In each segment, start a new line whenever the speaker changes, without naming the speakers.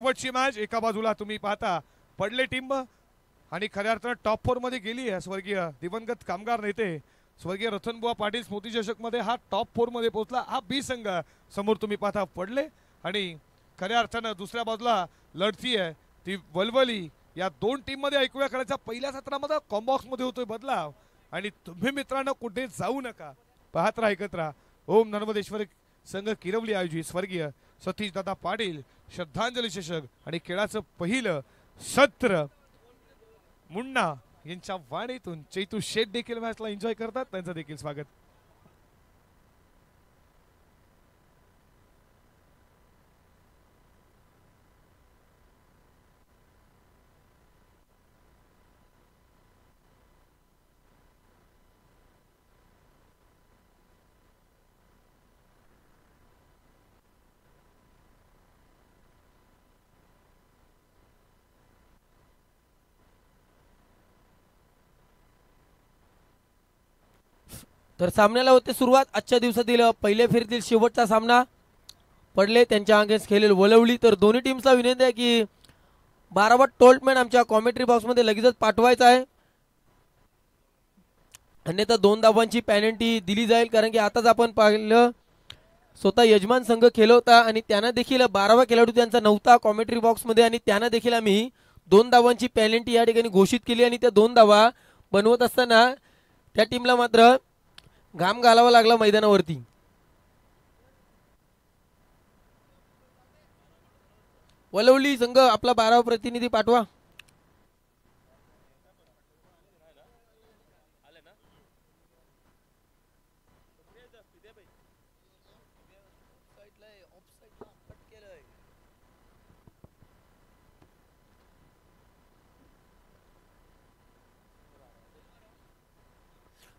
शेवटची मॅच एका बाजूला तुम्ही पाहता पडले टीम आणि खऱ्या अर्थानं टॉप 4 मध्ये गेली आहे स्वर्गीय दिवंगत कामगार नेते स्वर्गीय रतनबुवा पाटील स्मृती चषक मध्ये हा टॉप 4 मध्ये पोहोचला। हा बी संघ समोर तुम्ही पाहता पडले आणि खऱ्या अर्थानं दुसऱ्या बाजूला लढती आहे ती वलवली। या दोन टीम मध्ये ऐकूया खेळाचा पहिल्या सत्रामध्ये कॉम्बॉक्स मध्ये होतोय बदलाव आणि तुम्ही मित्रांनो कुठे जाऊ नका, पाहत राहा ऐकत राहा। ओम नर्मदेश्वर संघ किरवली आयोजित स्वर्गीय सतीश दादा पाटील श्रद्धांजली चषक आणि खेळाचं पहिलं सत्र मुन्ना यांच्या वाणीतून चैतू शेठ देखील मॅचला एन्जॉय करतात, त्यांचं देखील स्वागत।
तर सामन्याला होते सुरुवात। आजच्या दिवसातील पहिल्या फेरीतील शेवटचा सामना पडले त्यांच्या अगेन्स्ट खेळेल वलवली। तर दोन्ही टीम्सला विनंती आहे की 12 टोल्टमॅन आमच्या कॉमेंट्री बॉक्स मध्ये लगेचच पाठवायचा आहे, अन्यथा 2 धावांची पेनल्टी दिली जाईल। कारण की आताच आपण पाहिलं स्वतः यजमान संघ खेळत होता आणि त्यांना देखील 12वा खेळाडू त्यांचा नव्हता कॉमेंट्री बॉक्स मध्ये आणि त्यांना देखील आम्ही 2 धावांची पेनल्टी या ठिकाणी घोषित केली आणि त्या 2 धावा बनवत असताना त्या टीमला मात्र घाम घालावा लागला मैदानावरती। वलवली संघ आपला 12वा प्रतिनिधी पाठवा।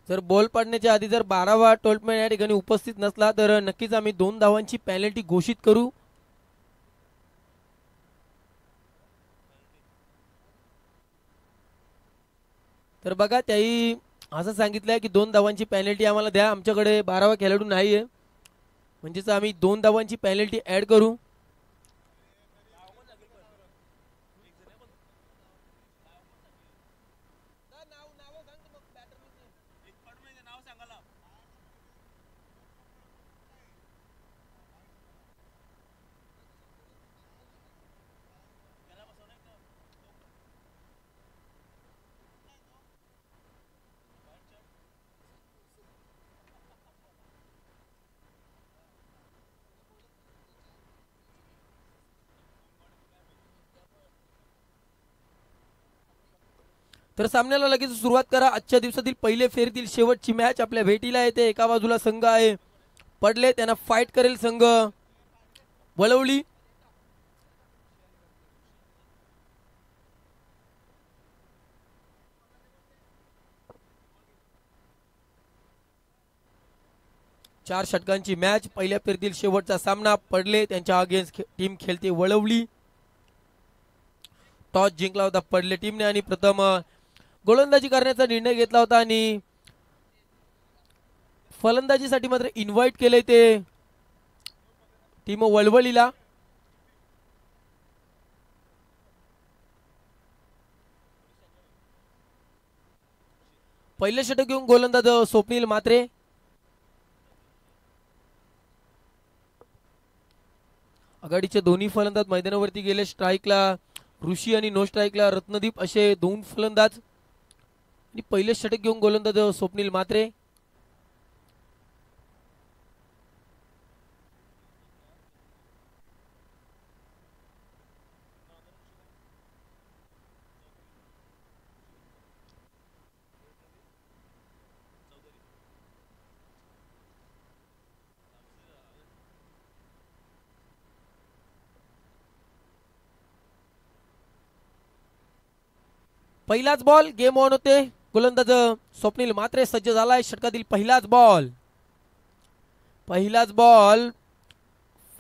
जर बॉल पडण्याच्या आधी जर 12वा टोल्टमॅन या ठिकाणी उपस्थित नसला तर नक्कीच आम्ही 2 धावांची पेनल्टी घोषित करू। तर बघा त्याही असं सांगितलंय की 2 धावांची पेनल्टी आम्हाला द्या, आमच्याकडे 12वा खेळाडू नाहीये, म्हणजेच आम्ही 2 धावांची पेनल्टी ऍड करू। तर सामन्याला लगेच सुरुवात करा। आजच्या दिवसातील पहिल्या फेरीतील शेवटची मॅच आपल्या भेटीला येते। एका बाजूला संघ आहे पडले, त्यांना फाईट करेल संघ वलवली। चार षटकांची मॅच, पहिल्या फेरीतील शेवटचा सामना पडले त्यांच्या अगेन्स्ट टीम खेळते वलवली। टॉस जिंकला होता पडले टीमने आणि प्रथम गोलंदाजी करण्याचा निर्णय घेतला होता आणि फलंदाजीसाठी मात्र इन्व्हाइट केले ते टीम वलवलीला। पहिले षटक घेऊन गोलंदाज स्वप्नील मात्रे। आघाडीचे दोन्ही फलंदाज मैदानावरती गेले। स्ट्राईकला ऋषी आणि नो स्ट्राईकला रत्नदीप असे 2 फलंदाज आणि पहिले षटक घेऊन गोलंदाज स्वप्नील मात्रे। पहिलाच बॉल गेम ऑन होते। गोलंदाज स्वप्नील मात्रे सज्ज झालाय। षटकातील पहिलाच बॉल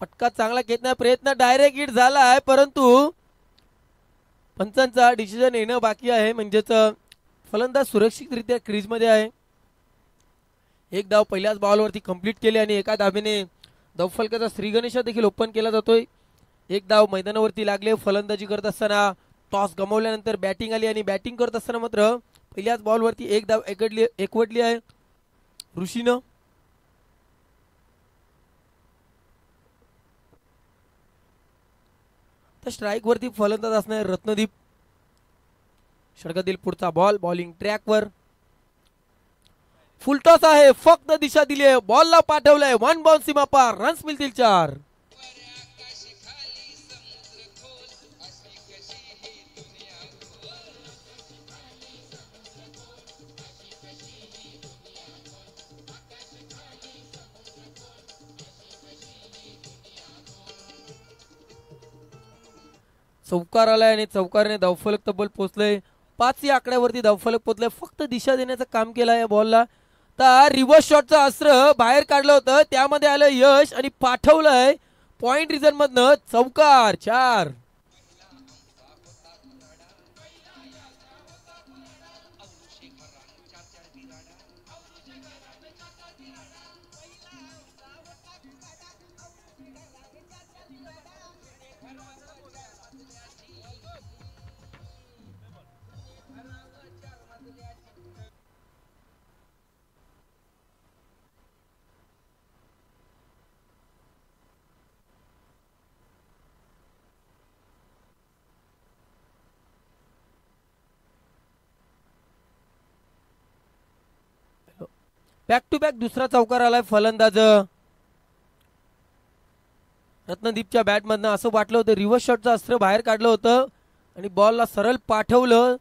फटका चांगला घेण्याचा प्रयत्न डायरेक्ट हिट झालाय, परंतु पंचांचा डिसिजन येणं बाकी आहे, म्हणजेच फलंदाज सुरक्षितरित्या क्रीज मध्ये आहे। एक धाव पहिल्याच बॉलवरती कंप्लीट केली आणि एका धावेने धावफलकाचा श्रीगणेश देखील ओपन केला जातोय। एक धाव मैदानावरती लागले. फलंदाजी करत असताना टॉस गमावल्यानंतर बॅटिंग आली आणि बॅटिंग करत असताना मात्र पहिल्याच बॉलवरती एक धाव एकवटली आहे ऋषीनं. तर स्ट्राईक वरती फलंदाज असणार रत्नदीप. षटकातील पुढचा बॉल बॉलिंग ट्रॅकवर. फुलटॉस आहे, फक्त दिशा दिली आहे, बॉलला पाठवलंय, वन बाउंस सीमा पार, रन्स मिळतील 4. चौकार आलाय आणि चौकारने धावफलक तब्बल पोहोचलंय 5 या आकड्यावरती धावफलक पोहोचलंय. फक्त दिशा देण्याचं काम केलं या बॉलला. तर रिव्हर्स शॉटचं अस्त्र बाहेर काढलं होतं, त्यामध्ये आलं यश आणि पाठवलंय पॉइंट रिझन मधनं चौकार. 4. बॅक टू बॅक दुसरा चौकार आलाय फलंदाज रत्नदीपच्या बॅटमधनं. असं वाटलं होतं रिव्हर्स शॉटचं अस्त्र बाहेर काढलं होतं आणि बॉलला सरळ पाठवलं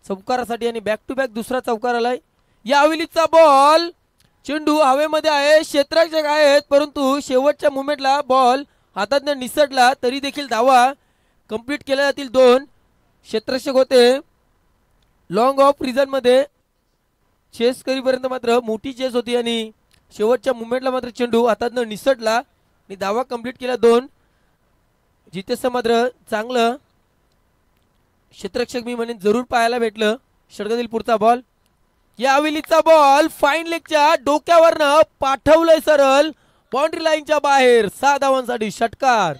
चौकारासाठी आणि बॅक टू बॅक दुसरा चौकार आलाय. या हवेलीचा बॉल, चेंडू हवेमध्ये आहे, क्षेत्ररक्षक आहेत, परंतु शेवटच्या मुमेंटला बॉल हातातनं निसटला तरी देखील धावा कंप्लीट केल्या जातील 2. क्षेत्ररक्षक होते लॉंग ऑफ रिझन मध्ये. चेस करीपर्यंत मात्र मोठी चेस होती आणि शेवटच्या मुमेंटला मात्र चेंडू हातातनं निसटला आणि धावा कंप्लीट केला 2. जितेश मात्र चांगलं क्षेत्ररक्षक मी म्हणेन जरूर पाहायला भेटलं. षटकातील पुढचा बॉल, या हवेलीचा बॉल फाईन लेगच्या डोक्यावरनं पाठवलंय सरळ बाउंड्री लाईनच्या बाहेर. 6 धावांसाठी षटकार.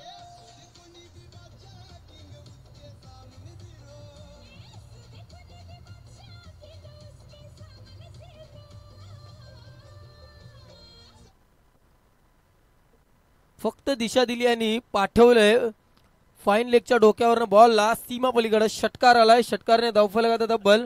फक्त दिशा दिली आणि पाठवलंय फाईन लेगच्या डोक्यावरनं बॉलला सीमा पलीकडे. षटकार आलाय. षटकारने धावफलक आता तब्बल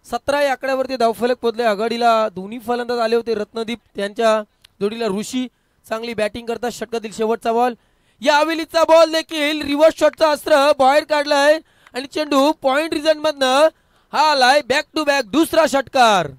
17 या आकड्यावरती धावफलक पोहोचले. आघाडीला दोन्ही फलंदाज आले होते रत्नदीप, त्यांच्या जोडीला ऋषी चांगली बॅटिंग करतात. षटकातील शेवटचा बॉल, या हवेलीचा बॉल देखील रिव्हर्स शॉटचा अस्त्र बाहेर काढलाय आणि चेंडू पॉइंट रिझन मधनं हा आलाय बॅक टू बॅक दुसरा षटकार.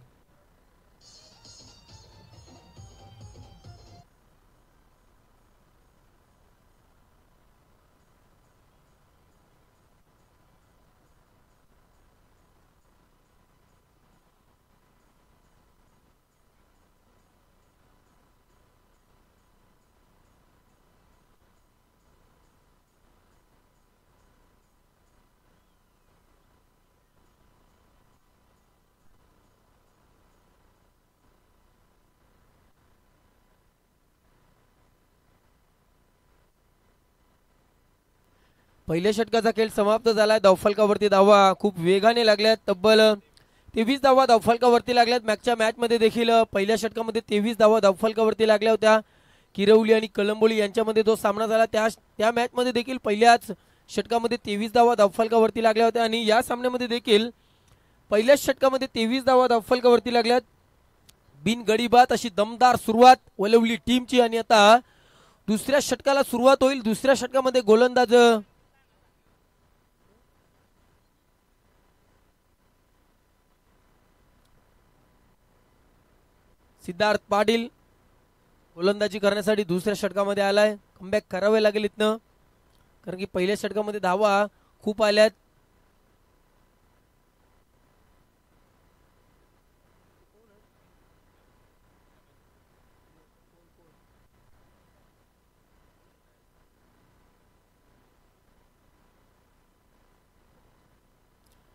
पहिल्या षटकाचा खेळ समाप्त झालाय. धावफलकावरती धावा खूप वेगाने लागल्यात. तब्बल 23 धावा धावफलकावरती लागल्यात. मागच्या मॅच मध्ये देखील पहिल्या षटकामध्ये 23 धावा धावफलकावरती लागल्या होत्या. किरवली आणि कलंबोली यांच्यामध्ये जो सामना झाला त्या मॅच मध्ये देखील पहिल्याच षटकामध्ये 23 धावा धावफलकावरती लागल्या होत्या आणि या सामन्यामध्ये देखील पहिल्याच षटकामध्ये 23 धावा धावफलकावरती लागल्यात. बिनगडीबात अशी दमदार सुरुवात वलवली टीमची आणि आता दुसऱ्या षटकाला सुरुवात होईल. दुसऱ्या षटकामध्ये गोलंदाज सिद्धार्थ पाटील गोलंदाजी करण्यासाठी दुसऱ्या षटकामध्ये आलाय. कमबॅक करावे लागेल इथनं, कारण की पहिल्या षटकामध्ये धावा खूप आल्यात.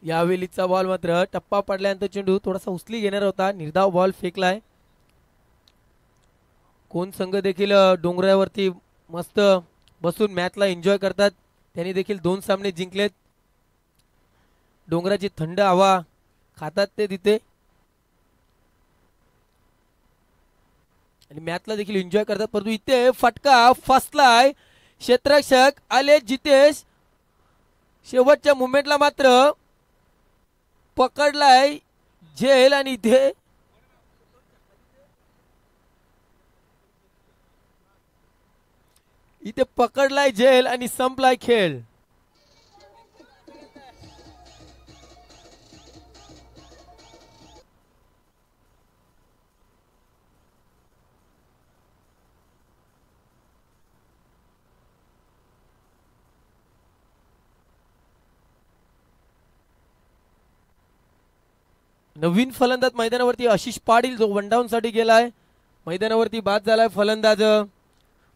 या वेलीचा बॉल मात्र टप्पा पडल्यानंतर चेंडू थोडासा उचली घेणार होता, निर्धाव बॉल फेकलाय. कोण संघ देखील डोंगरावरती मस्त बसून मॅचला एन्जॉय करतात. त्यांनी देखील 2 सामने जिंकलेत. डोंगराची थंड हवा खातात ते तिथे आणि मॅचला देखील एन्जॉय करतात. परंतु इथे फटका फसलाय. क्षेत्ररक्षक आले जितेश शेवटच्या मुमेंटला मात्र पकडलाय झेल आणि इथे पकडलाय झेल आणि संपलाय खेळ. नवीन फलंदाज मैदानावरती आशिष पाटील जो वन डाऊन साठी गेलाय. मैदानावरती बाद झालाय फलंदाज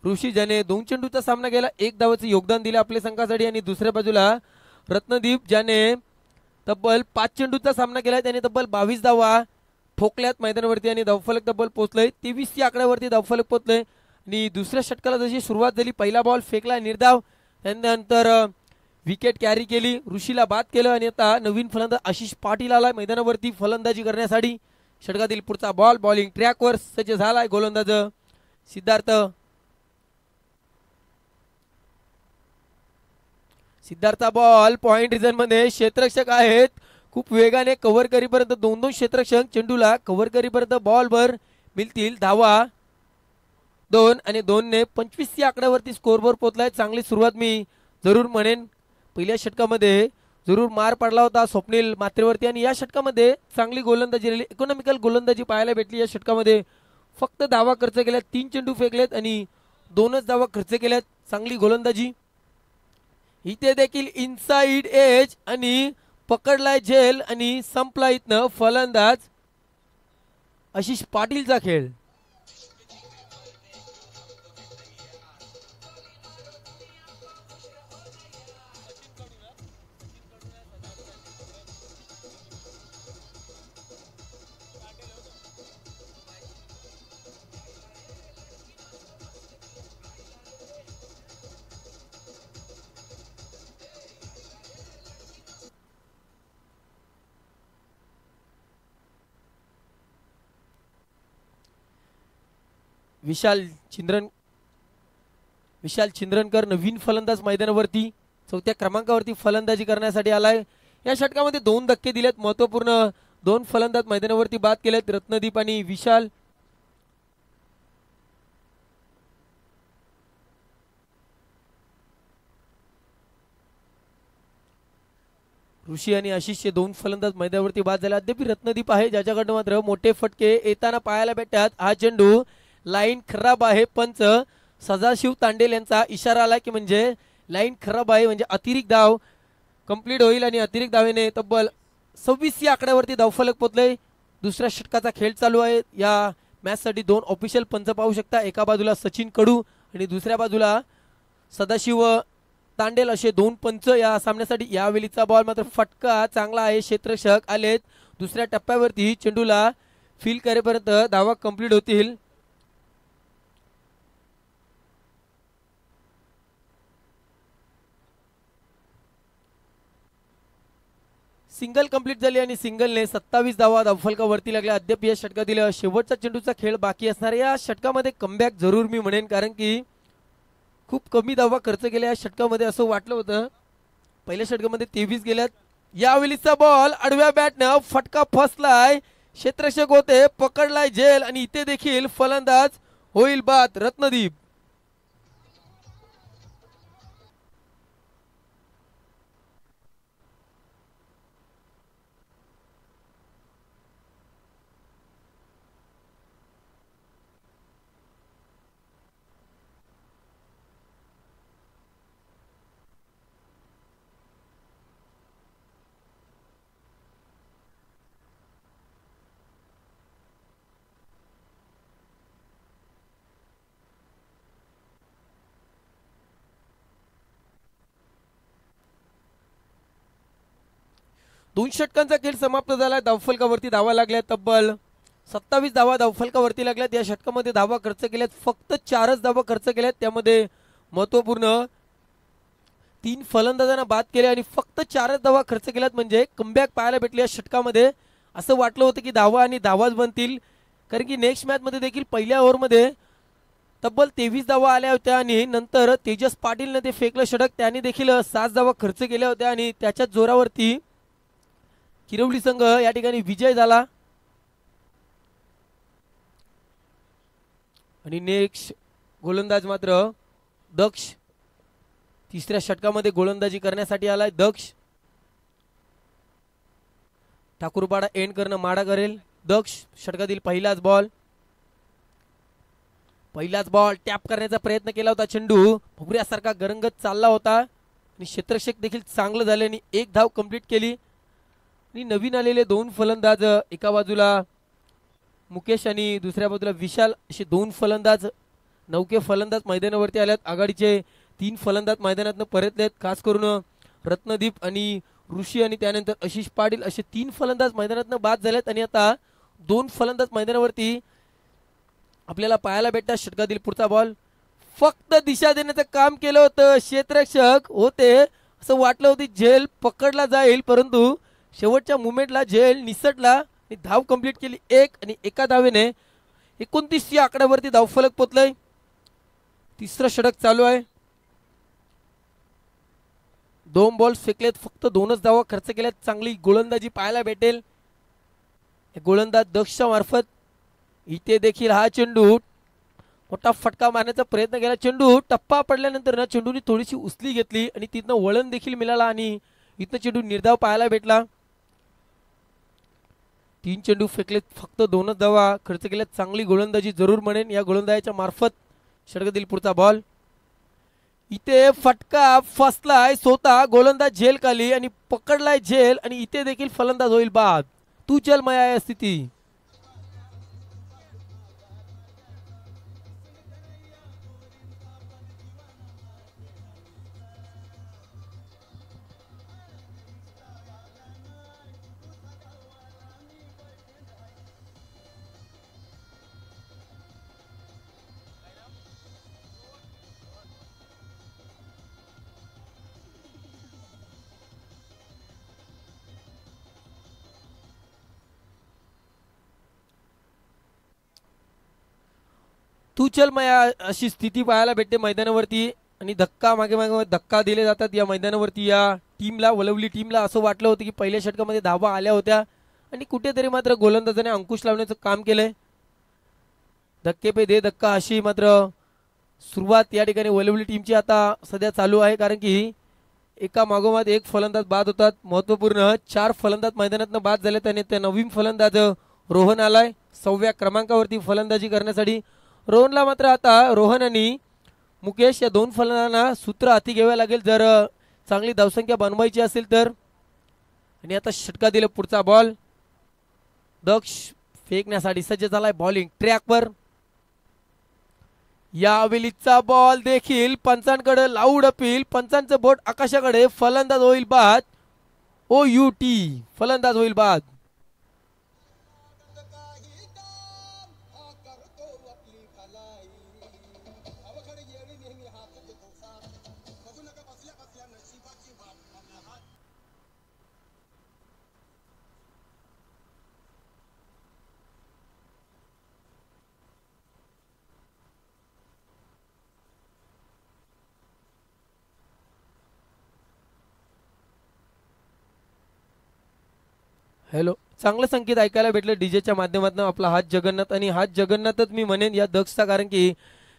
ऋषी ज्याने 2 चेंडूचा सामना केला, 1 धावाचं योगदान दिलं आपल्या संघासाठी. आणि दुसऱ्या बाजूला रत्नदीप ज्याने तब्बल 5 चेंडूचा सामना केला, त्याने तब्बल 22 धावा ठोकल्यात मैदानावरती आणि धावफलक तब्बल पोहोचलंय 23 या आकड्यावरती धावफलक पोहोचलंय. आणि दुसऱ्या षटकाला जशी सुरुवात झाली, पहिला बॉल फेकला निर्धाव, त्यानंतर विकेट कॅरी केली, ऋषीला बाद केलं आणि आता नवीन फलंदाज आशिष पाटील आलाय मैदानावरती फलंदाजी करण्यासाठी. षटकातील पुढचा बॉल बॉलिंग ट्रॅकवर सज्ज झालाय गोलंदाज सिद्धार्थ बॉल पॉइंट रिझन मध्ये क्षेत्ररक्षक आहेत खूप वेगाने कव्हर करीपर्यंत 2-2 क्षेत्ररक्षक चेंडूला कव्हर करीपर्यंत बॉलवर मिळतील धावा 2 आणि 2 ने 25 या आकड्यावरती स्कोरवर पोहोचलाय. चांगली सुरुवात मी जरूर म्हणेन. पहिल्या षटकामध्ये जरूर मार पडला होता स्वप्नील मात्रेवरती आणि या षटकामध्ये चांगली गोलंदाजी राहिली, इकॉनॉमिकल गोलंदाजी पाहायला भेटली. या षटकामध्ये फक्त धावा खर्च केल्यात, 3 चेंडू फेकलेत आणि 2च धावा खर्च केल्यात. चांगली गोलंदाजी. इथे देखील इनसाइड एज आणि पकडलाय झेल आणि संपला इथनं फलंदाज आशिष पाटीलचा खेळ. विशाल चिंद्रनकर नवीन फलंदाज मैदानावरती 4थ्या क्रमांकावरती फलंदाजी करण्यासाठी आलाय. या षटकामध्ये 2 धक्के दिलेत, महत्वपूर्ण 2 फलंदाज मैदानावरती बाद केलेत, रत्नदीप आणि विशाल. ऋषी आणि आशिषचे 2 फलंदाज मैदानावरती बाद झाले. अद्याप रत्नदीप आहे ज्याच्याकडनं मात्र मोठे फटके येताना पाहायला भेटतात. हा चेंडू लाईन खराब आहे. पंच सदाशिव तांडेल यांचा इशारा आला की म्हणजे लाईन खराब आहे, म्हणजे अतिरिक्त धाव कंप्लीट होईल आणि अतिरिक्त धावेने तब्बल 26 या आकड्यावरती धावफलक पोहोचले. दुसऱ्या षटकाचा खेळ चालू आहे. या मॅच साठी 2 ऑफिशियल पंच पाहू शकता. एका बाजूला सचिन कडू आणि दुसऱ्या बाजूला सदाशिव तांडेल असे 2 पंच या सामन्यासाठी. यावेळीचा बॉल मात्र फटका चांगला आहे. क्षेत्ररक्षक आलेत दुसऱ्या टप्प्यावरती. चेंडूला फील करेपर्यंत धावा कंप्लीट होतील. सिंगल कंप्लीट झाली आणि सिंगलने 27 धावा धावफलकावरती लागल्या. अद्याप या षटकातील शेवटचा चेंडूचा खेळ बाकी असणार. या षटकामध्ये कमबॅक जरूर मी म्हणेन, कारण की खूप कमी धावा खर्च केल्या या षटकामध्ये असं वाटलं होतं. पहिल्या षटकामध्ये 23 गेल्यात. यावेळीचा बॉल आडव्या बॅटनं फटका फसलाय. क्षेत्ररक्षक होते, पकडलाय झेल आणि इथे देखील फलंदाज होईल बाद रत्नदीप. दोन षटकांचा खेळ समाप्त झाला. धावफलकावरती धावा लागल्या तब्बल 27 धावा धावफलकावरती लागल्यात. या षटकामध्ये धावा खर्च केल्यात फक्त 4च धावा खर्च केल्यात. त्यामध्ये महत्वपूर्ण 3 फलंदाजांना बाद केले आणि फक्त 4च धावा खर्च केल्यात, म्हणजे कमबॅक पाहायला भेटले या षटकामध्ये. असं वाटलं होतं की धावा आणि धावाच बनतील, कारण की नेक्स्ट मॅच मध्ये देखील पहिल्या ओव्हरमध्ये तब्बल 23 धावा आल्या होत्या आणि नंतर तेजस पाटीलने ते फेकलं षटक, त्याने देखील 7 धावा खर्च केल्या होत्या आणि त्याच्याच जोरावरती किरवली संघ या ठिकाणी विजय झाला. आणि नेक्स्ट गोलंदाज मात्र दक्ष तिसऱ्या षटकामध्ये गोलंदाजी करण्यासाठी आलाय. दक्ष ठाकूरपाडा एंड करणं माडा करेल. दक्ष षटकातील पहिलाच बॉल टॅप करण्याचा प्रयत्न केला होता. चेंडू भुबऱ्यासारखा गरंगत चालला होता आणि क्षेत्ररक्षक देखील चांगलं झाले आणि एक धाव कंप्लीट केली. आणि नवीन आलेले 2 फलंदाज, एका बाजूला मुकेश आणि दुसऱ्या बाजूला विशाल, असे 2 फलंदाज, नौके फलंदाज मैदानावरती आल्यात. आघाडीचे 3 फलंदाज मैदानातून परतलेत, खास करून रत्नदीप आणि ऋषी आणि त्यानंतर आशिष पाटील, असे 3 फलंदाज मैदानातून बाद झालेत. आणि आता 2 फलंदाज मैदानावरती आपल्याला पाहायला भेटतात. षटकातील पुढचा बॉल फक्त दिशा देण्याचं काम केलं होतं क्षेत्ररक्षक होते. असं वाटलं होतं झेल पकडला जाईल, परंतु शेवटच्या मुमेंटला झेल निसटला आणि धाव कंप्लीट केली 1 आणि एका धावेने 29 या आकड्यावरती धावफलक पोचलंय. तिसरं षटक चालू आहे. 2 बॉल फेकलेत, फक्त 2च धावा खर्च केल्यात. चांगली गोलंदाजी पाहायला भेटेल गोलंदाज दक्षच्या मार्फत. इथे देखील हा चेंडू मोठा फटका मारण्याचा प्रयत्न केला. चेंडू टप्पा पडल्यानंतर ना चेंडूने थोडीशी उचली घेतली आणि तिथनं वळण देखील मिळाला आणि इथं चेंडू निर्धाव पाहायला भेटला. 3 चेंडू फेकलेत, फक्त 2च धावा खर्च केल्यात. चांगली गोलंदाजी जरूर म्हणेन या गोलंदाजाच्या मार्फत. षटकातील पुढचा बॉल इथे फटका फसलाय, स्वतः गोलंदाज झेल खाली आणि पकडलाय झेल आणि इथे देखील फलंदाज होईल बाद. तू चल मया या स्थिती. तू चल मया अशी स्थिती पाहायला भेटते मैदानावरती आणि धक्का मागे मागे धक्का दिले जातात या मैदानावरती. या टीमला, वलवली टीमला असं वाटलं होतं की पहिल्या षटकामध्ये धावा आल्या होत्या आणि कुठेतरी मात्र गोलंदाजाने अंकुश लावण्याचं काम केलंय. धक्के पे दे धक्का अशी मात्र सुरुवात या ठिकाणी वलवली टीमची आता सध्या चालू आहे, कारण की एका मागोमाग एक फलंदाज बाद होतात. महत्वपूर्ण 4 फलंदाज मैदानातून बाद झाले आणि ते नवीन फलंदाज रोहन आलाय 6व्या क्रमांकावरती फलंदाजी करण्यासाठी. रोहनला मात्र आता रोहन आणि मुकेश या 2 फलंदाजांना सूत्र हाती घ्यावे लागेल जर चांगली धावसंख्या बनवायची असेल तर. आणि आता षटका दिलं पुढचा बॉल. दक्ष फेकण्यासाठी सज्ज झालाय बॉलिंग ट्रॅकवर. या हवेलीचा बॉल देखील पंचांकडे लाऊड अपील, पंचांचं बोट आकाशाकडे. फलंदाज होईल बाद. OUT फलंदाज होईल बाद. हॅलो, चांगलं संकेत ऐकायला भेटलं डीजेच्या माध्यमातून. आपला हात जगन्नाथ आणि हात जगन्नाथच मी म्हणेन या दक्षचा, कारण की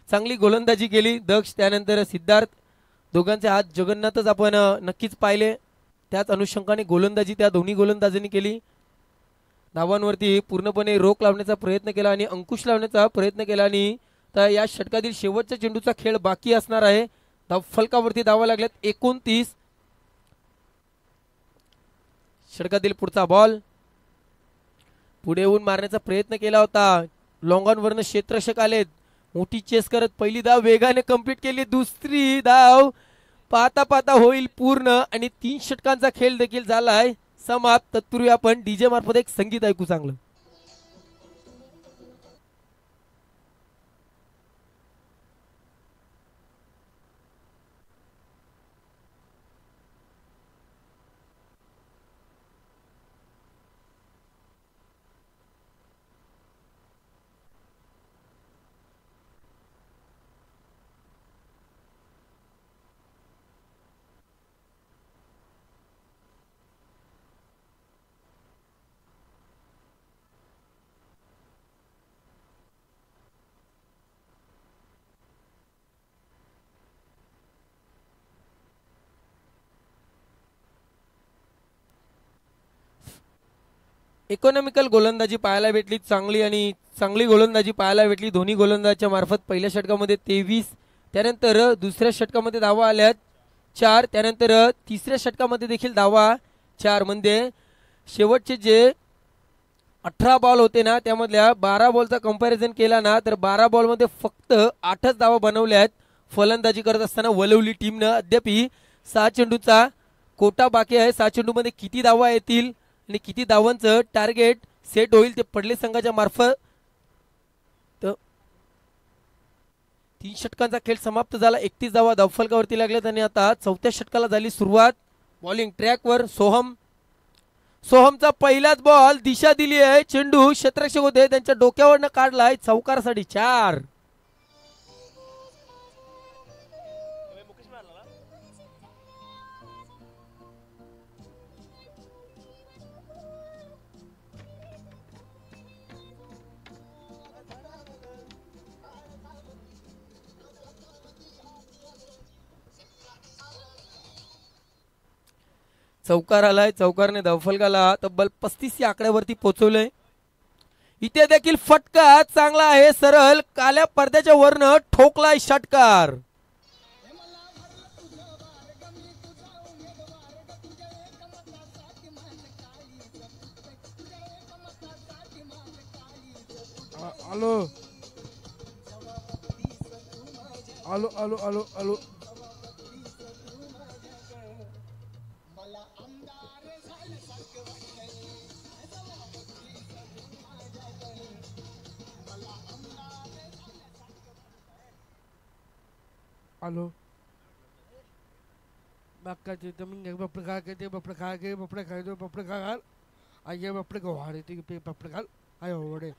चांगली गोलंदाजी केली दक्ष, त्यानंतर सिद्धार्थ, दोघांचे हात जगन्नाथच आपण नक्कीच पाहिले. त्याच अनुषंगाने गोलंदाजी त्या दोन्ही गोलंदाजांनी केली. धावांवरती पूर्णपणे रोख लावण्याचा प्रयत्न केला आणि अंकुश लावण्याचा प्रयत्न केला. आणि तर या षटकातील शेवटच्या चेंडूचा खेळ बाकी असणार आहे. धाव फलकावरती धावा लागल्यात 29. षटकातील पुढचा बॉल पुढे येऊन मारण्याचा प्रयत्न केला होता. लॉंगॉनवरनं क्षेत्ररक्षक आलेत, मोठी चेस करत पहिली धाव वेगाने कंप्लीट केली. दुसरी धाव पाहता पाहता होईल पूर्ण आणि 3 षटकांचा खेळ देखील झालाय समाप्त. तत्पूर्वी आपण डीजे मार्फत एक संगीत ऐकू चांगलं. इकॉनॉमिकल गोलंदाजी पाहायला भेटली, चांगली गोलंदाजी पाहायला भेटली दोन्ही गोलंदाजाच्या मार्फत. पहिल्या षटकामध्ये 23, त्यानंतर दुसऱ्या षटकामध्ये धावा आल्यात 4, त्यानंतर तिसऱ्या षटकामध्ये देखील धावा 4. म्हणजे शेवटचे जे 18 बॉल होते ना त्यामधल्या 12 बॉलचा कंपॅरिझन केला ना तर 12 बॉलमध्ये फक्त 8च धावा बनवल्यात फलंदाजी करत असताना वलवली टीमनं. अद्याप 6 चेंडूचा कोटा बाकी आहे. 6 चेंडूमध्ये किती धावा येतील आणि किती धावांचं टार्गेट सेट होईल ते पडले संघाच्या मार्फत. 3 षटकांचा खेळ समाप्त झाला. 31 धावा धावफलकावरती लागल्यात आणि आता 4थ्या षटकाला झाली सुरुवात. बॉलिंग ट्रॅकवर सोहमचा पहिलाच बॉल दिशा दिली आहे. चेंडू क्षेत्ररक्षक होते त्यांच्या डोक्यावरनं काढलाय चौकारासाठी 4. चौकार आलाय. चौकारने धावफलकाला तब्बल 35 या आकड्यावरती पोहोचवलंय. इथे देखील फटका चांगला आहे. सरळ काल्या पडद्याच्या वरनं ठोकलाय षटकार.
आलो आलो आलो आलो आलो आलो बाका ते जमीन बपड़े खा के बपड़े खा के बपड़े खाए दो बपड़े खा घाल आइए बपड़े को हारे थी पे बपड़े घाल आयो वडे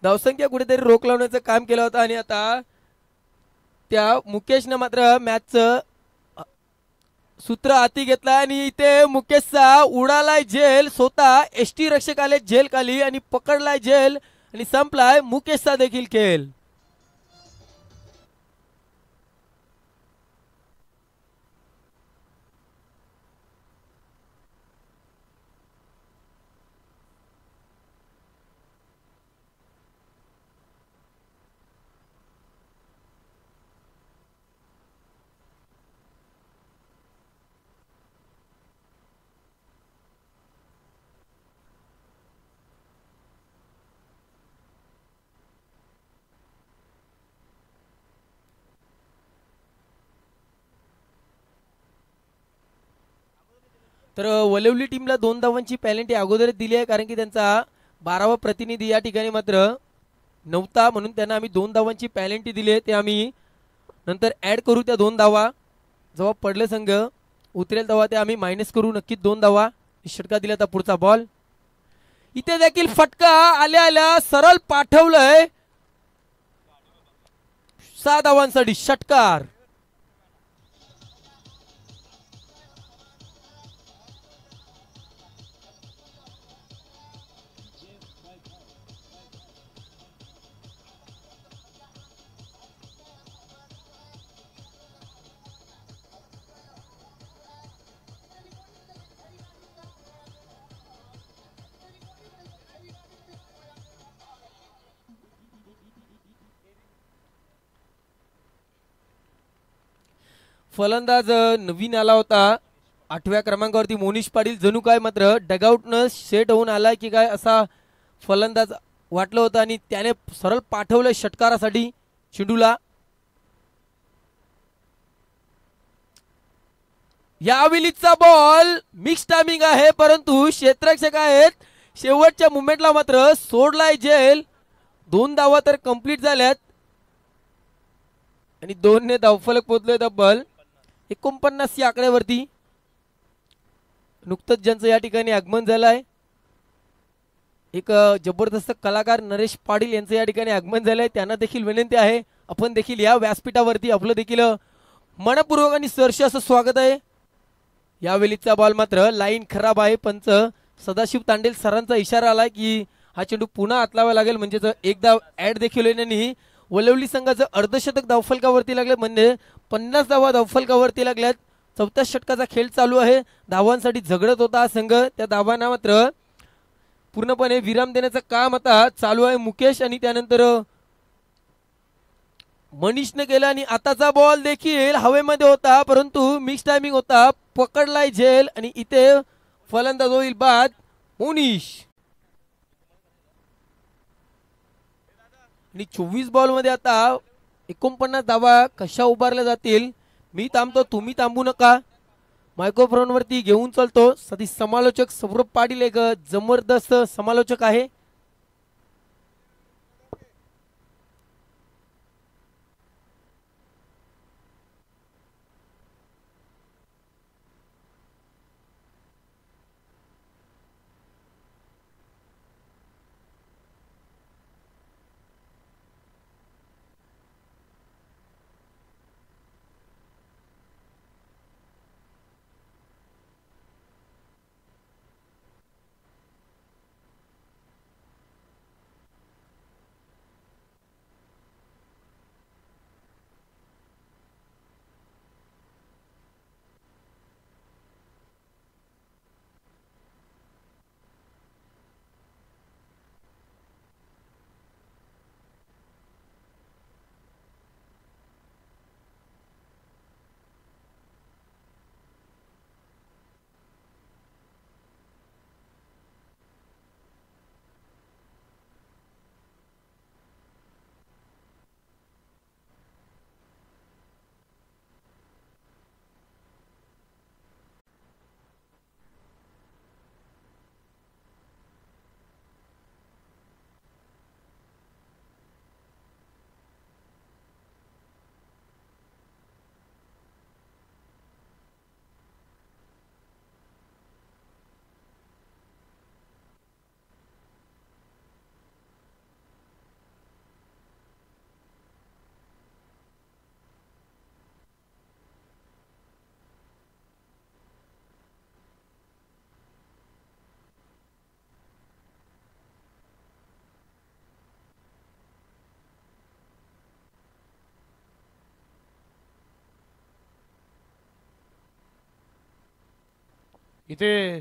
धावसंख्या कुठेतरी रोख लावण्याचं काम केलं होतं आणि आता त्या मुकेशनं मात्र मॅचचं सूत्र हाती घेतला आणि इथे मुकेशचा उडालाय झेल. स्वतः एसटी रक्षक आले झेल खाली आणि पकडलाय झेल आणि संपलाय मुकेशचा देखील खेळ. तर वलवली टीमला 2 धावांची पेनल्टी अगोदर दिली आहे कारण की त्यांचा 12वा प्रतिनिधी या ठिकाणी मात्र नव्हता म्हणून त्यांना आम्ही 2 धावांची पेनल्टी दिली आहे. ते आम्ही नंतर ऍड करू त्या 2 धावा. जेव्हा पडले संघ उतरेल तेव्हा ते आम्ही मायनस करू नक्कीच 2 धावा. षटका दिला तर पुढचा बॉल. इथे देखील फटका आल्या सरळ पाठवलंय 6 धावांसाठी षटकार. फलंदाज नवीन आला होता 8व्या क्रमांकावरती मोनिश पाटील. जणू काय मात्र डगआउटनं सेट होऊन आला की काय असा फलंदाज वाटलं होतं आणि त्याने सरळ पाठवलं षटकारासाठी चेंडूला. या विलीचा बॉल मिक्स टायमिंग आहे परंतु क्षेत्ररक्षक आहेत शेवटच्या मुमेंटला मात्र सोडलाय झेल. 2 धावा तर कंप्लीट झाल्यात आणि 2 ने धावफलक पोहोचलोय तब्बल 49 या आकड्यावरती. नुकतंच ज्यांचं या ठिकाणी आगमन झालंय एक जबरदस्त कलाकार नरेश पाटील यांचं या ठिकाणी आगमन झालंय. त्यांना देखील विनंती आहे आपण देखील या व्यासपीठावरती आपलं देखील मनपूर्वक आणि सरशी असं स्वागत आहे. यावेळीचा बॉल मात्र लाईन खराब आहे. पंच सदाशिव तांडेल सरांचा इशारा आला की हा चेंडू पुन्हा हातलावा लागेल, म्हणजे एकदा ऍड देखील होईल आणि वलवली संघाचं अर्धशतक धावफलकावरती लागले, म्हणजे 50 धावा धावफलकावरती लागल्यात. चौथ्या षटकाचा खेळ चालू आहे. धावांसाठी झगडत होता हा संघ. त्या धावांना मात्र पूर्णपणे विराम देण्याचं काम आता चालू आहे. मुकेश आणि त्यानंतर मनीषने केलं आणि आताचा बॉल देखील हवेमध्ये होता, परंतु मिक्स टायमिंग होता. पकडलाय झेल आणि इथे फलंदाज होईल बाद मोनिश. आणि 24 बॉल मध्ये आता 49 धावा कशा उभारल्या जातील. मी थांबतो, तुम्ही थांबू नका. मायक्रोफोन वरती घेऊन चालतो. सतीश समालोचक सौरभ पाटील एक जबरदस्त समालोचक आहे.
इथे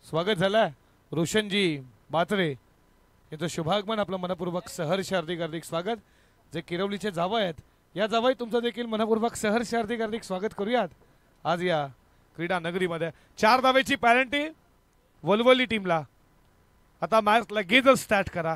स्वागत झालं रोशनजी बात्रे यांचं शुभागमन. आपलं मनपूर्वक सहर्ष हार्दिक हार्दिक स्वागत. जे किरवलीचे जावं आहेत, या जावई तुमचं देखील मनपूर्वक सहर्ष हार्दिक हार्दिक स्वागत करूयात आज या क्रीडा नगरीमध्ये. 4 धावेची पॅरेंटी वलवली टीमला. आता मॅच लगेचच स्टार्ट करा.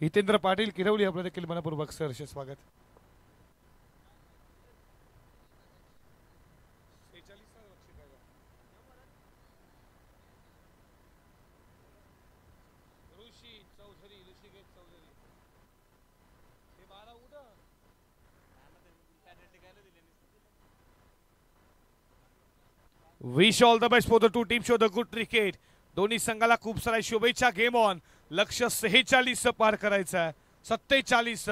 हितेंद्र पाटील किरवली आपलं देखील मनपूर्वक सहर्ष स्वागत. Wish all the best for the two team. Show the good cricket. दोन्ही संघाला खूप साऱ्या शुभेच्छा. Game on. लक्ष्य 46 पार करायचं आहे. 47.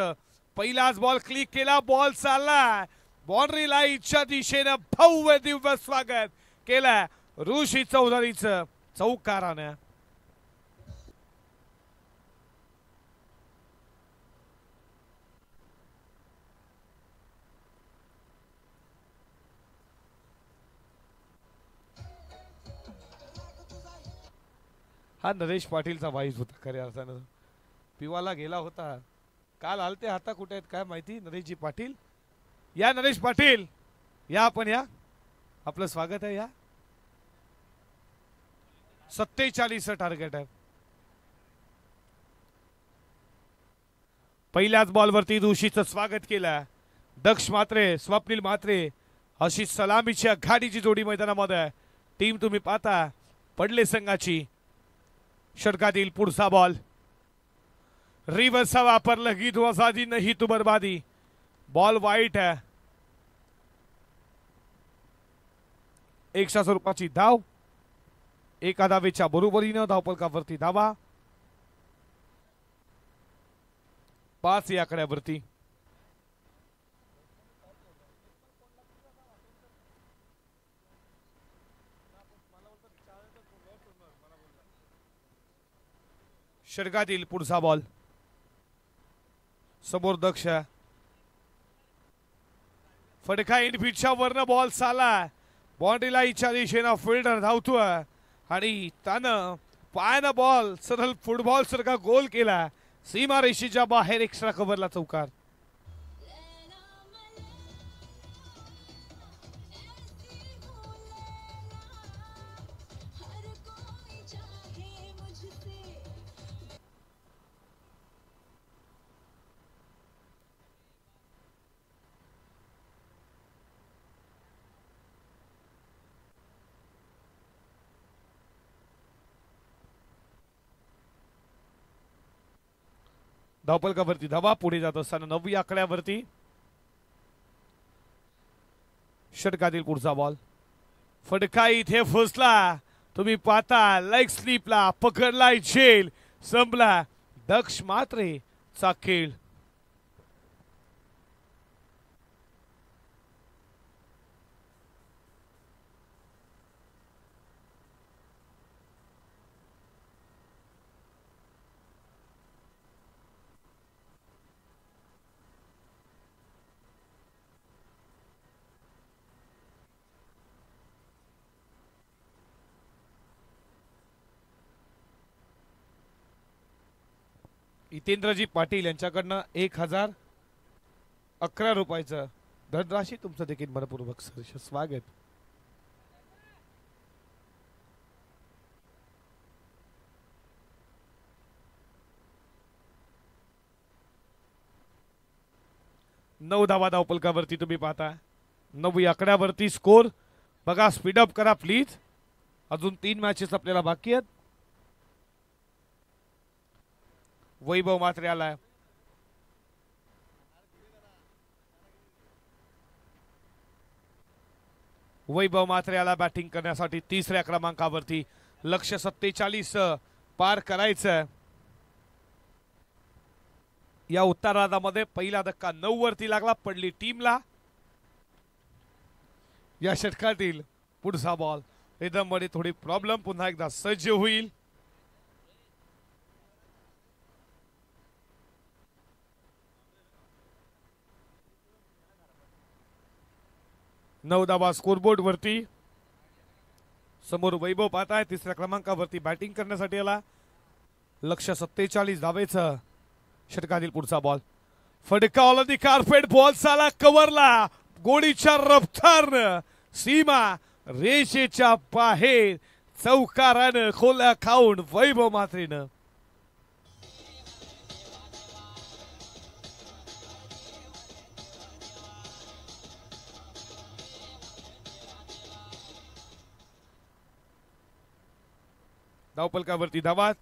पहिलाच बॉल क्लिक केला. बॉल चालला बाउंड्री लाईनच्या दिशेनं. भव्य दिव्य स्वागत केलं ऋषी चौधरीचं चौकारानं. हा नरेश पाटीलचा वाईस होता खऱ्या अर्थानं. पिवाला गेला होता काल. आलते आता कुठे आहेत काय माहिती नरेशजी पाटील. या नरेश पाटील या, आपण या, आपलं स्वागत आहे. या 47 टार्गेट आहे. पहिल्याच बॉलवरती ऋषीचं स्वागत केलं. दक्ष मात्रे, स्वप्नील मात्रे अशी सलामीच्या घाडीची जोडी मैदानामध्ये. टीम तुम्ही पाहता पडले संघाची. षटकातील पुढचा बॉल रिव्हर्सचा वापरला की ध्वजादी नाही तू बर्बादी. बॉल वाईट आहे. 1 स्वरूपाची धाव. एका धावेच्या बरोबरीनं धावपलकावरती धावा 5 या आकड्यावरती. षटकातील पुढचा बॉल समोर दक्ष फटका इनफिटच्या वरनं बॉल चाला. बाउंड्रीला इच्छा दिशेनं फिल्डर धावतोय आणि त्यानं पायानं बॉल सरळ फुटबॉल सारखा गोल केला. सीमारेषेच्या बाहेर एक्स्ट्रा कव्हरला चौकार. धावपलकावरती धावा पुढे जात असताना 9 आकड्यावरती. षटकातील पुढचा बॉल फटका इथे फसला. तुम्ही पाहता लेग स्लिपला पकडलाय झेल. संपला दक्ष मात्रे चा खेळ. हितेंद्रजी पाटील यांच्याकडनं 1011 रुपयाचं धनराशी तुमचं देखील मनपूर्वक सहर्ष स्वागत. नऊ धावा धावपलकावरती तुम्ही पाहता. 9 आकड्यावरती स्कोर बघा. स्पीडअप करा प्लीज. अजून 3 मॅचेस आपल्याला बाकी आहेत. वैभव मात्रे आलाय. वैभव मात्रे आला बॅटिंग करण्यासाठी 3ऱ्या क्रमांकावरती. लक्ष्य 47 पार करायचं. या उत्तरार्धामध्ये पहिला धक्का 9 वरती लागला. पडली टीमला. या षटकातील पुढचा बॉल रिदम मध्ये थोडी प्रॉब्लेम. पुन्हा एकदा सज्ज होईल. नऊ धावा स्कोरबोर्ड वरती. समोर वैभव पाहताय 3ऱ्या क्रमांकावरती बॅटिंग करण्यासाठी आला. लक्ष्य 47 धावेचं. षटकातील पुढचा बॉल फटका ऑल दी कार्पेट. बॉल साला कव्हरला गोडीच्या रफ्तारनं सीमा रेषेच्या बाहेर चौकारानं खोल्या खाऊन वैभव मात्रेनं. धावपलकावरती धावा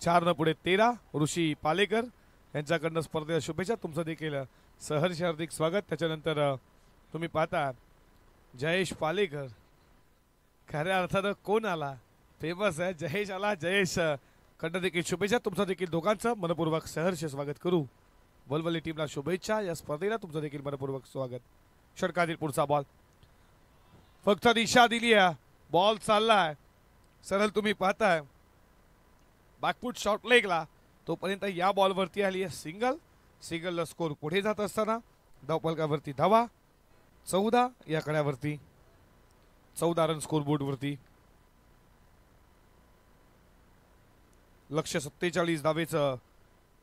4 न पुढे 13. ऋषी पालेकर यांच्याकडनं स्पर्धेला शुभेच्छा. तुमचं देखील सहर्ष हार्दिक स्वागत. त्याच्यानंतर तुम्ही पाहता जयेश पालेकर. खऱ्या अर्थानं कोण आला फेमस आहे. जयेश आला. जयेश कडनं देखील शुभेच्छा. तुमचं देखील दोघांचं मनपूर्वक सहर्ष स्वागत करू. वलवली टीमला शुभेच्छा. या स्पर्धेला तुमचं देखील मनपूर्वक स्वागत. षटकातील पुढचा बॉल फक्त दिशा दिली आहे. बॉल चाललाय सरळ. तुम्ही पाहताय बॅकफूट शॉर्ट लेगला. तोपर्यंत या बॉलवरती आली आहे सिंगल. सिंगलला स्कोर पुढे जात असताना धावपलकावरती धावा 14 या कड्यावरती. 14 रन स्कोर बोर्ड वरती. लक्ष्य 47 धावेचं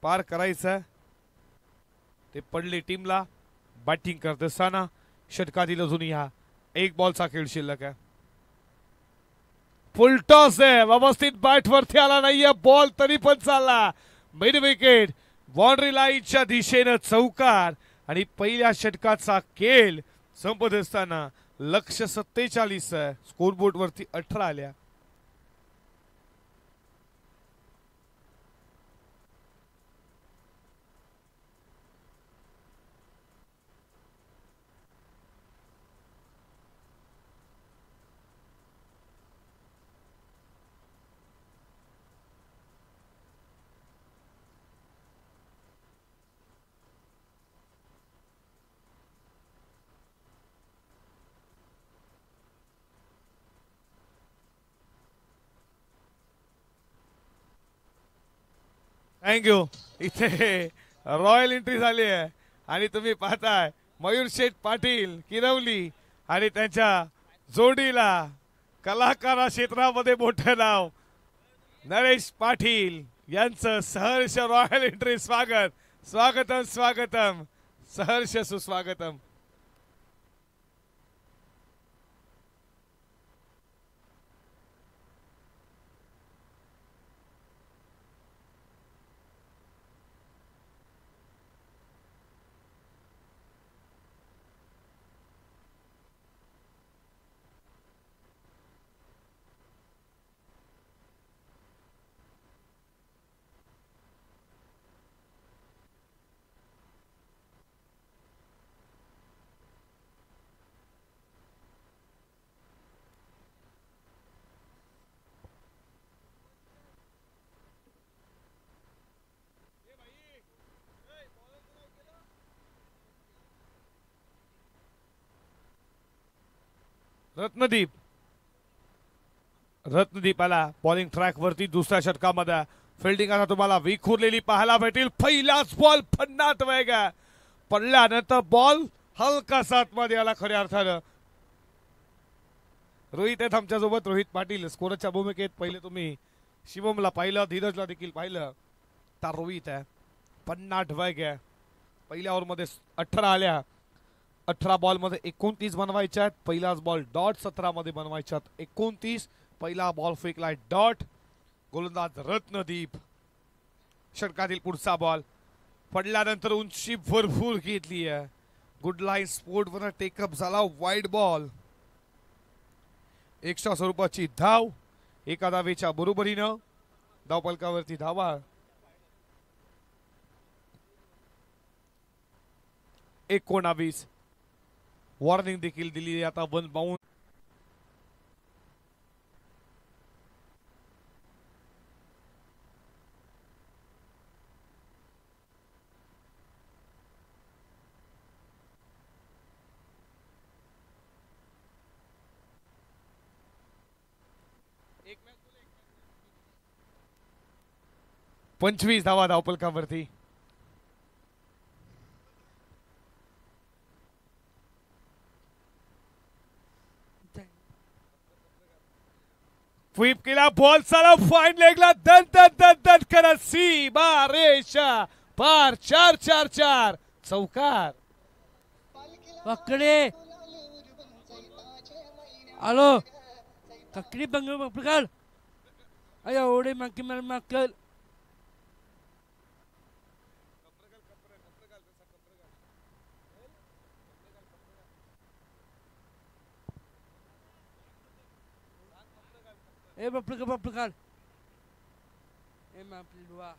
पार करायचं. ते पडले टीमला. बॅटिंग करत असताना षटकातील अजून ह्या 1 बॉलचा खेळ शिल्लक आहे. फुल टॉस आहे. व्यवस्थित बॅट वरती आला नाहीये बॉल तरी पण चालला. Mid wicket. बाउंड्री लाईनच्या दिशेनं चौकार आणि पहिल्या षटकाचा खेळ संपत असताना लक्ष्य 47 स्कोरबोर्ड वरती 18 आल्या. थँक्यू. इथे रॉयल एंट्री झाली आहे आणि तुम्ही पाहताय मयूर शेठ पाटील किरवली आणि त्यांच्या जोडीला कलाकार क्षेत्रामध्ये मोठं नाव नरेश पाटील यांचं सहर्ष रॉयल एंट्री स्वागत. स्वागतम स्वागतम, सहर्ष सुस्वागतम. रत्नदीप. रत्नदीपाला बॉलिंग ट्रॅक वरती दुसऱ्या षटकामध्ये फिल्डिंग आता तुम्हाला विखुरलेली पाहायला भेटेल. पहिलाच बॉल फन्नाट वेगा पडल्यानंतर बॉल हलकासा आतमध्ये आला खऱ्या अर्थानं. रोहित आहेत आमच्या सोबत. रोहित पाटील स्कोरच्या भूमिकेत. पहिले तुम्ही शिवमला पाहिलं, धीरजला देखील पाहिलं. तर रोहित आहे. पन्नाट वेग पहिल्या ओव्हरमध्ये 18 आल्या. 18 बॉलमध्ये 29 बनवायच्या आहेत. पहिलाच बॉल डॉट 17 मध्ये बनवायच्यात 29. पहिला बॉल फेकलाय डॉट. गोलंदाज रत्नदीप. षटकातील पुढचा बॉल पडल्यानंतर उंची भरपूर घेतली आहे. गुड लाईन स्पोर्ट वर टेकअप झाला. Wide ball. एक्स्ट्रा स्वरूपाची धाव एका धावेच्या बरोबरीनं. धावफलकावरती धावा 19. वॉर्निंग देखील दिली. आता 1 बाउंड. पंचवीस धावा धावफलकावरती. स्वीप केला. बॉल चाला फाईन लेगला. दन दन दन दन करत सी बारेशा पार. 4-4-4 चौकार.
पकडे आलो ककडी बंग पकड. अया ओढे मागे मला मागल. ए बापरे काढ. ए मापली बुवा.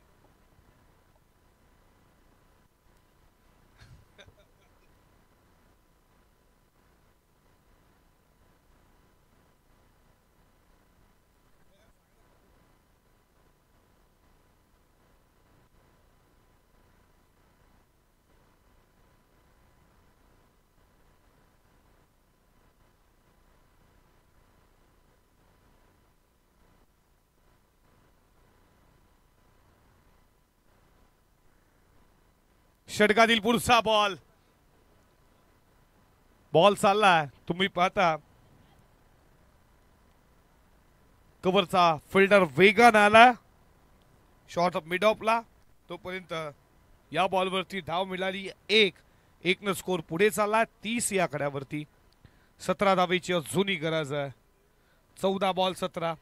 षटकातील पुढचा बॉल. बॉल चाललाय. तुम्ही पाहता कव्हरचा फिल्डर वेगानं आला. शॉर्ट ऑफ मिड ऑफला. तोपर्यंत या बॉलवरती धाव मिळाली 1 न स्कोर पुढे चालला 30 या कड्यावरती. 17 धावेची अजूनही गरज आहे. 14 बॉल 17.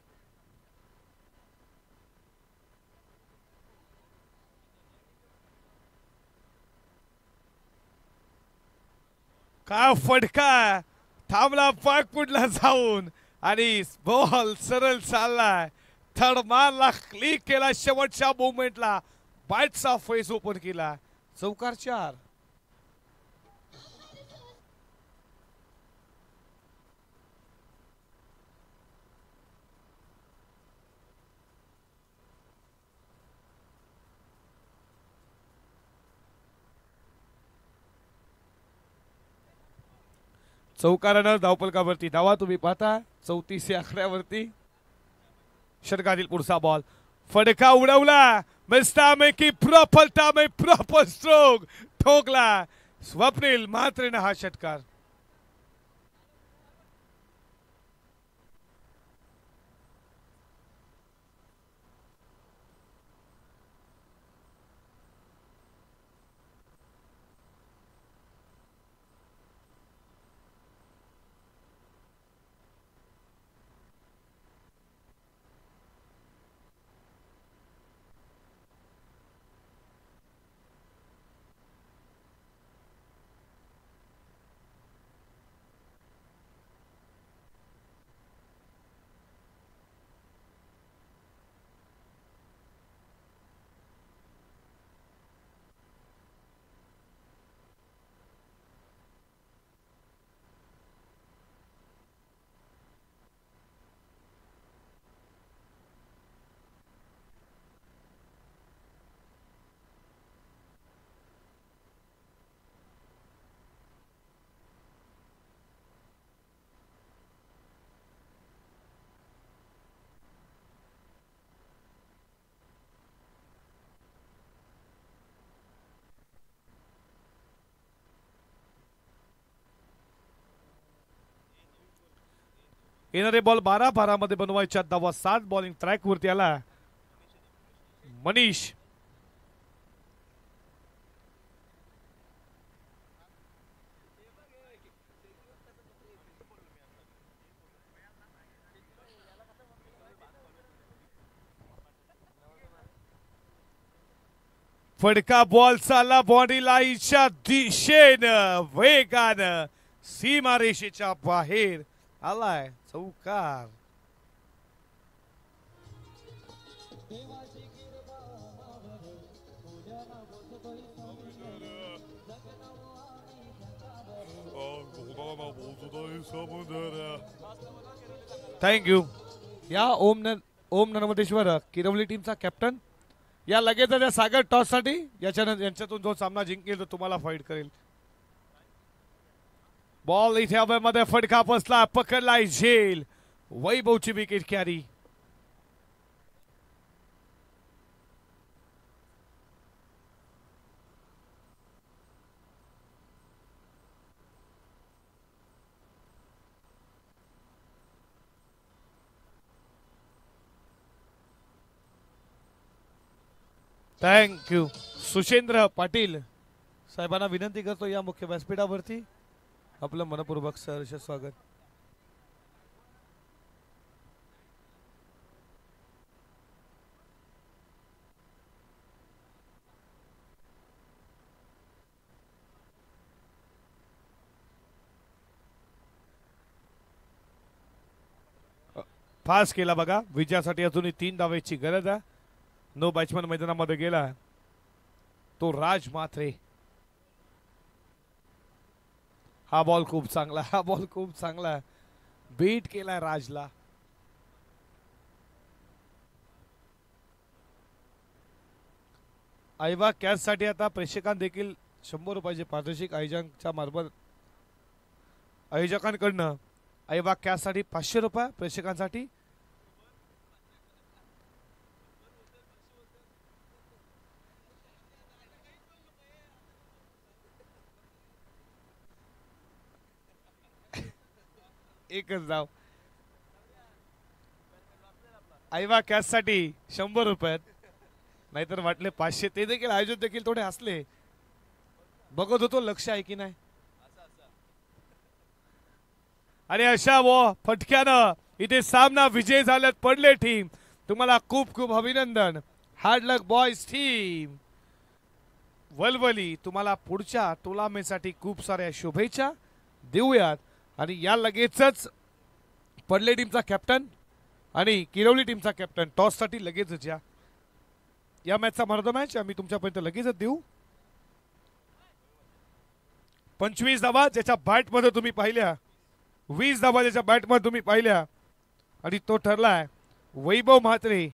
काय फटका. थांबला पाकपुटला जाऊन आणि बॉल सरळ चाललाय. थर्ड मारला. क्लिक केला शेवटच्या मोमेंटला. बॅटचा फेस ओपन केला. चौकार 4. चौकारानं धावफलकावरती धावा तुम्ही पाहता 34 या आकड्यावरती. षटकातील पुढचा बॉल फडका उडवला मिस्तामे की प्रॉपर टामे प्रॉपर स्ट्रोक ठोकला स्वप्नील म्हात्रेनं हा षटकार. येणारे बॉल 12 मध्ये बनवायच्या धावा 7 बॉलिंग ट्रॅक वरती आला मनीष. फडका बॉल चालला बॉडी लाईनच्या दिशेनं वेगानं सीमारेषेच्या बाहेर आलाय चौकार. थँक्यू. या ओम नर्मदेश्वर किरवली टीमचा कॅप्टन या लगेच त्या सागर टॉस साठी यांच्यातून जो सामना जिंकेल तो तुम्हाला फाईट करेल. बॉल इथे हवेमध्ये फडका बसला पकडलाय झेल वैभवची विकेट कॅरी. थँक्यू. सुशेंद्र पाटील साहेबांना विनंती करतो या मुख्य व्यासपीठावरती. आपलं मनपूर्वक सहर्ष स्वागत. पास केला बघा विजयासाठी अजूनही 3 धावेची गरज आहे. नो बॅट्समन मैदानामध्ये गेला तो राज मात्रे. हा बॉल खूप चांगला बीट केला राजला. आयवा कॅच साठी आता प्रेक्षकांना देखील 100 रुपयाचे पारितोषिक आयोजकांकडनं आयवा कॅच साठी 500 रुपये प्रेक्षकांसाठी. एकच धाव. आयवा कॅच साठी 100 रुपये नाहीतर वाटले 500. ते देखील आयोजक देखील थोडे हसले. बघत होतो लक्ष आहे की नाही. आणि अशा फटक्यानं इथे सामना विजय झाल्यात पडले टीम. तुम्हाला खूप खूप अभिनंदन. हार्ड लक बॉयज टीम. वलवली तुम्हाला पुढच्या टुर्नामेंटसाठी खूप साऱ्या शुभेच्छा देऊयात. आणि या लगेचच पडले टीमचा कॅप्टन आणि किरवली टीमचा कॅप्टन टॉस साठी लगेचच या मॅचचा मॅन ऑफ द मॅच आम्ही तुमच्यापर्यंत लगेचच देऊ. 25 धावा ज्याच्या बॅटमध्ये तुम्ही पाहिल्या 20 धावा ज्याच्या बॅटमध्ये तुम्ही पाहिल्या आणि तो ठरलाय वैभव म्हात्रे.